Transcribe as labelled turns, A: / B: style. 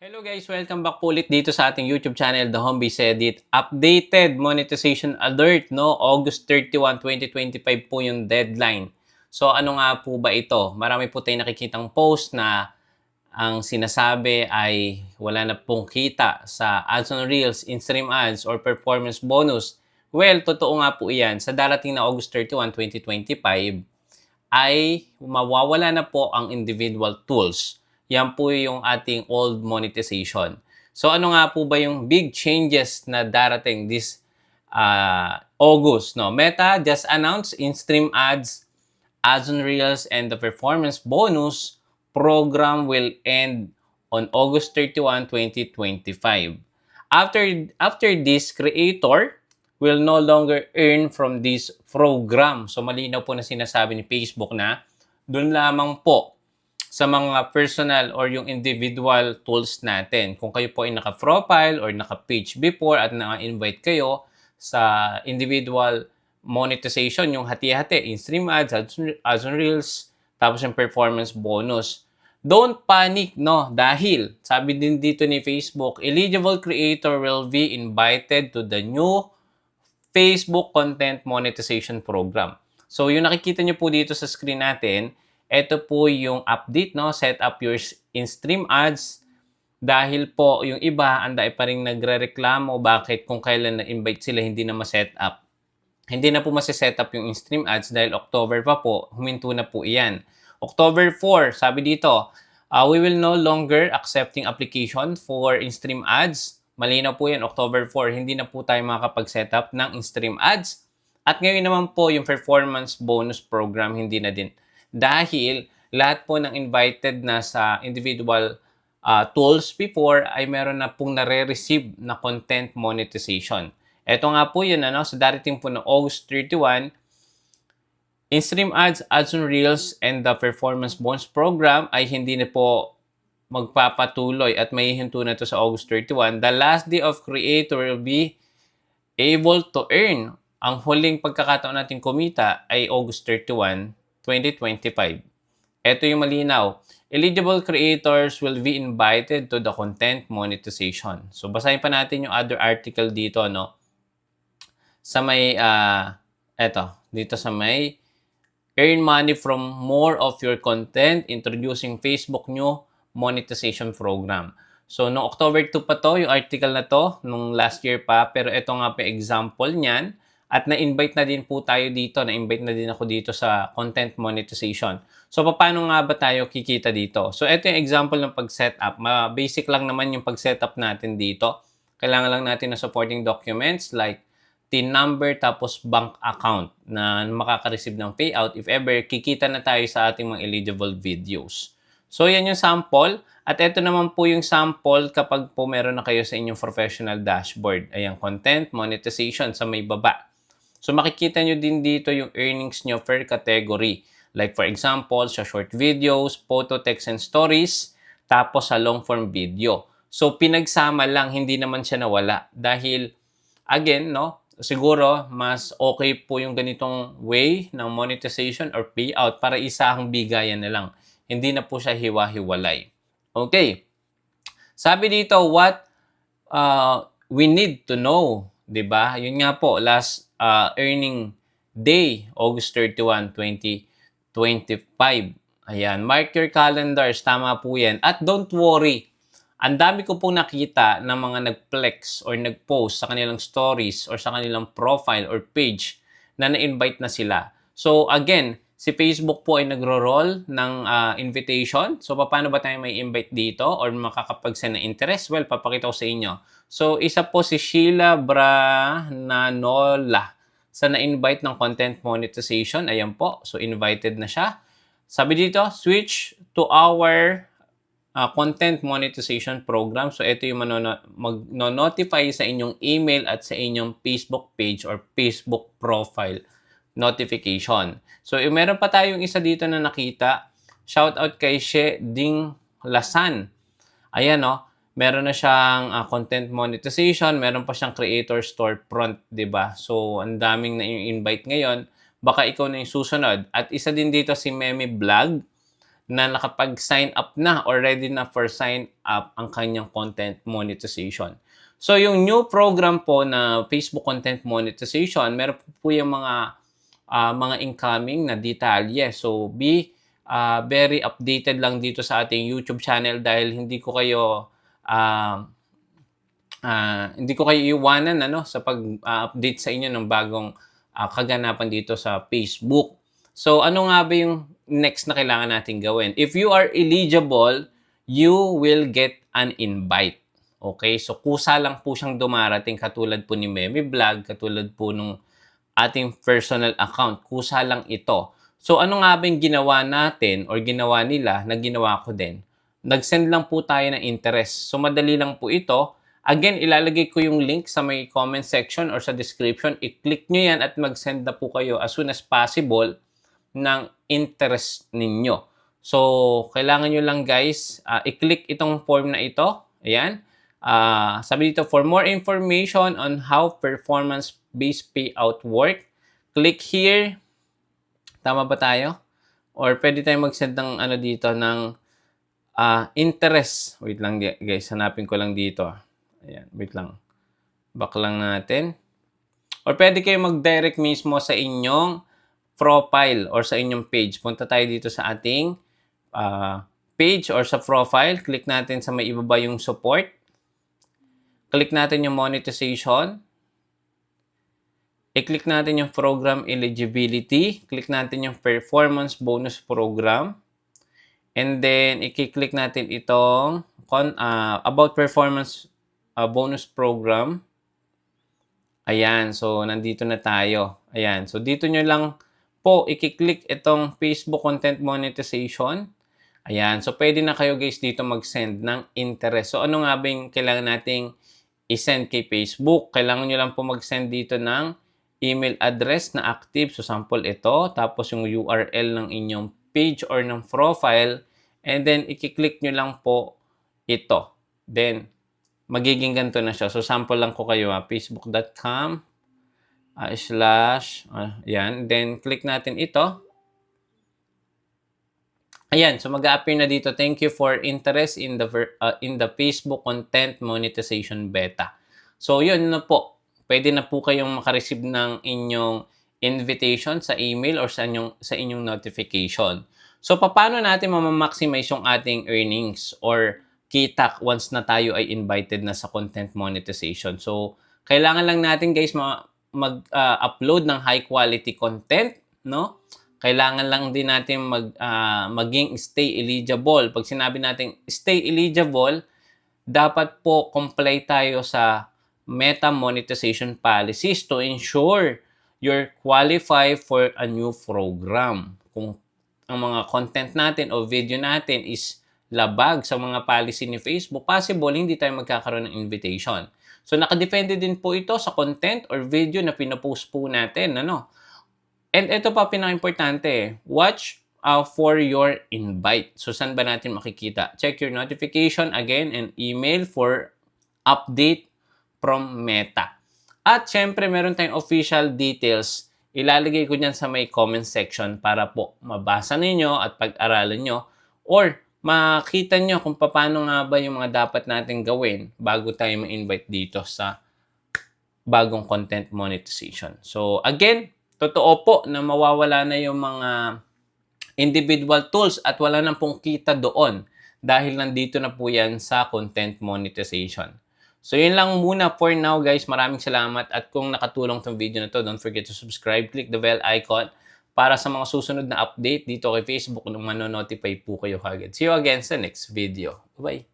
A: Hello guys! Welcome back po ulit dito sa ating YouTube channel, The Homebase Edit. Updated monetization alert, no? August 31, 2025 po yung deadline. So ano nga po ba ito? Marami po tayong nakikitang post na ang sinasabi ay wala na pong kita sa ads on Reels, in-stream ads, or performance bonus. Well, totoo nga po iyan. Sa darating na August 31, 2025, ay mawawala na po ang individual tools. Yan po yung ating old monetization. So ano nga po ba yung big changes na darating this August? No? Meta just announced in-stream ads, ads on Reels, and the performance bonus program will end on August 31, 2025. After this, creator will no longer earn from this program. So malinaw po na sinasabi ni Facebook na doon lamang po sa mga personal or yung individual tools natin. Kung kayo po ay naka-profile or naka-page before at na-invite kayo sa individual monetization, yung hati-hati, in-stream ads, ads on Reels, tapos yung performance bonus. Don't panic, no? Dahil, sabi din dito ni Facebook, eligible creator will be invited to the new Facebook Content Monetization Program. So, yung nakikita nyo po dito sa screen natin, ito po yung update, no? Set up your in-stream ads. Dahil po yung iba, anday pa rin nagre-reklamo bakit kung kailan na-invite sila, hindi na ma-set up. Hindi na po masi-set up yung in-stream ads dahil October pa po, huminto na po iyan. October 4, sabi dito, we will no longer accepting application for in-stream ads. Malinaw po yan, October 4, hindi na po tayo makakapag-setup ng in-stream ads. At ngayon naman po, yung performance bonus program, hindi na din. Dahil lahat po ng invited na sa individual tools before ay meron na pong nare-receive na content monetization. Ito nga po yun, sa darating po ng August 31, in-stream ads, ads on Reels, and the performance bonus program ay hindi na po magpapatuloy at mahihinto na to sa August 31. The last day of creator will be able to earn. Ang huling pagkakataon natin kumita ay August 31, 2025. Ito yung malinaw. Eligible creators will be invited to the content monetization. So, basahin pa natin yung other article dito, no? Sa may, dito sa may, earn money from more of your content, introducing Facebook new monetization program. So, no October 2 pa to, yung article na to, nung last year pa, pero ito nga pa example niyan. At na-invite na din po tayo dito, na-invite na din ako dito sa content monetization. So, paano nga ba tayo kikita dito? So, ito yung example ng pag-setup. Basic lang naman yung pag-setup natin dito. Kailangan lang natin ng supporting documents like TIN number tapos bank account na makaka-receive ng payout if ever kikita na tayo sa ating mga eligible videos. So, yan yung sample. At ito naman po yung sample kapag po meron na kayo sa inyong professional dashboard. Ayan, content monetization sa may baba. So, makikita nyo din dito yung earnings nyo per category. Like for example, sa short videos, photo, text, and stories, tapos sa long form video. So, pinagsama lang, hindi naman siya nawala. Dahil, again, no, siguro, mas okay po yung ganitong way ng monetization or payout para isahang bigayan na lang. Hindi na po siya hiwa-hiwalay. Okay. Sabi dito, what we need to know, 'di ba? Yun nga po, last earning day, August 31, 2025. Ayan, mark your calendars, tama po yan. At don't worry, ang dami ko pong nakita ng mga nag-flex or nag-post sa kanilang stories or sa kanilang profile or page na na-invite na sila. So again, si Facebook po ay nagro-roll ng invitation. So, paano ba tayo may invite dito or makakapag-send ng interest? Well, papakita ko sa inyo. So, isa po si Sheila Brananola sa na-invite ng content monetization. Ayan po. So, invited na siya. Sabi dito, switch to our content monetization program. So, ito yung mag-notify sa inyong email at sa inyong Facebook page or Facebook profile notification. So, meron pa tayong isa dito na nakita. Shout out kay She Ding Lasan. Ayan, no? Meron na siyang content monetization. Meron pa siyang creator storefront, diba? So, ang daming na invite ngayon. Baka ikaw na yung susunod. At isa din dito si Meme Vlog na nakapag-sign up na or ready na for sign up ang kanyang content monetization. So yung new program po na Facebook content monetization, meron po yung mga incoming na detalye. So be very updated lang dito sa ating YouTube channel dahil ah, hindi ko kayo iiwanan sa pag-update sa inyo ng bagong kaganapan dito sa Facebook. So ano nga ba yung next na kailangan natin gawin? If you are eligible, you will get an invite. Okay? So kusa lang po siyang dumarating katulad po ni Meme Vlog, katulad po nung ating personal account. Kusa lang ito. So ano nga ba yung ginawa natin or ginawa nila na ginawa ko din? Nag-send lang po tayo ng interest. So madali lang po ito. Again, ilalagay ko yung link sa may comment section or sa description. I-click nyo yan at mag-send na po kayo as soon as possible ng interest ninyo. So, kailangan nyo lang guys, i-click itong form na ito. Ayan. Sabi dito, for more information on how performance-based payout work, click here. Tama ba tayo? Or pwede tayong mag-send ng dito ng interest. Wait lang guys, hanapin ko lang dito. Ayan, wait lang. Back lang natin. Or pwede kayo mag-direct mismo sa inyong profile or sa inyong page. Punta tayo dito sa ating page or sa profile. Click natin sa may ibaba yung support. Click natin yung monetization. I-click natin yung program eligibility. Click natin yung performance bonus program. And then, i-click natin itong about performance bonus program. Ayan. So, nandito na tayo. Ayan. So, dito nyo lang po i-click itong Facebook content monetization. Ayan. So, pwede na kayo guys dito mag-send ng interest. So, ano nga ba yung kailangan nating i-send kay Facebook? Kailangan nyo lang po mag-send dito ng email address na active. So, sample ito. Tapos, yung URL ng inyong page or ng profile. And then, i-click nyo lang po ito. Then, magiging ganito na siya. So, sample lang ko kayo facebook.com /, then click natin ito. Ayan, so mag-a-appear na dito. Thank you for interest in the Facebook content monetization beta. So, yun na po. Pwede na po kayong makareceive ng inyong invitation sa email or sa inyong notification. So, paano natin ma-maximize yung ating earnings or kita once na tayo ay invited na sa content monetization? So, kailangan lang natin guys mag-upload ng high quality content, no? Kailangan lang din natin maging stay eligible. Pag sinabi natin stay eligible, dapat po comply tayo sa Meta monetization policies to ensure you're qualified for a new program. Kung ang mga content natin o video natin is labag sa mga policy ni Facebook, possible hindi tayo magkakaroon ng invitation. So, nakadepende din po ito sa content or video na pinopost po natin. And ito pa pinaka-importante, watch for your invite. So, saan ba natin makikita? Check your notification again and email for update from Meta. At syempre, meron tayong official details. Ilalagay ko dyan sa may comment section para po mabasa ninyo at pag-aralan nyo or makita nyo kung paano nga ba yung mga dapat natin gawin bago tayo ma-invite dito sa bagong content monetization. So, again, totoo po na mawawala na yung mga individual tools at wala na pong kita doon dahil nandito na po yan sa content monetization. So, yun lang muna for now, guys. Maraming salamat. At kung nakatulong tong video na to, don't forget to subscribe. Click the bell icon para sa mga susunod na update dito kay Facebook nung manonotify po kayo kagad. See you again sa next video. Bye!